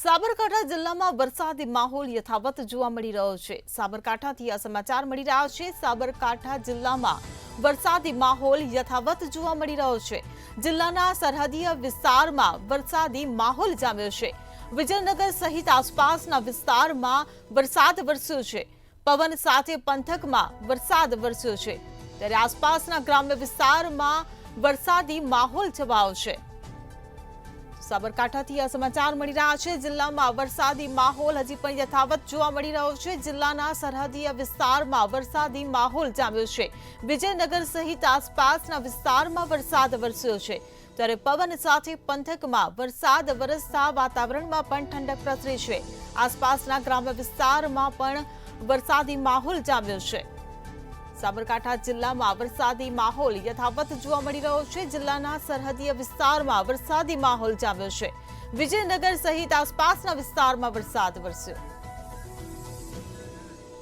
સાબરકાંઠા જિલ્લામાં વરસાદી માહોલ યથાવત જોવા મળી રહ્યો છે। સાબરકાંઠાથી આ સમાચાર મળી રહ્યા છે। સાબરકાંઠા જિલ્લામાં વરસાદી માહોલ યથાવત જોવા મળી રહ્યો છે। જિલ્લાના સરહદીય વિસ્તારમાં વરસાદી માહોલ જામ્યો છે। વિજયનગર સહિત આસપાસના વિસ્તારમાં વરસાદ વરસ્યો છે। પવન સાથે પંથકમાં વરસાદ વરસ્યો છે, ત્યારે આસપાસના ગ્રામ્ય વિસ્તારમાં વરસાદી માહોલ છવાયો છે। સાબરકાંઠાથી આ સમાચાર મળી રહ્યા છે। જિલ્લામાં વરસાદી માહોલ હજી પણ યથાવત જોવા મળી રહ્યો છે। જિલ્લાના સરહદીય વિસ્તારમાં વરસાદી માહોલ જામ્યો છે। વિજયનગર સહિત આસપાસના વિસ્તારમાં વરસાદ વરસ્યો છે, ત્યારે પવન સાથે પંથકમાં વરસાદ વરસતા વાતાવરણમાં પણ ઠંડક પ્રસરી છે। આસપાસના ગ્રામ્ય વિસ્તારમાં પણ વરસાદી માહોલ જામ્યો છે। સાબરકાંઠા જિલ્લામાં વરસાદી માહોલ યથાવત જોવા મળી રહ્યો છે। જિલ્લાના સરહદીય વિસ્તારમાં વરસાદી માહોલ જામ્યો છે। વિજયનગર સહિત આસપાસના વિસ્તારમાં વરસાદ વરસ્યો।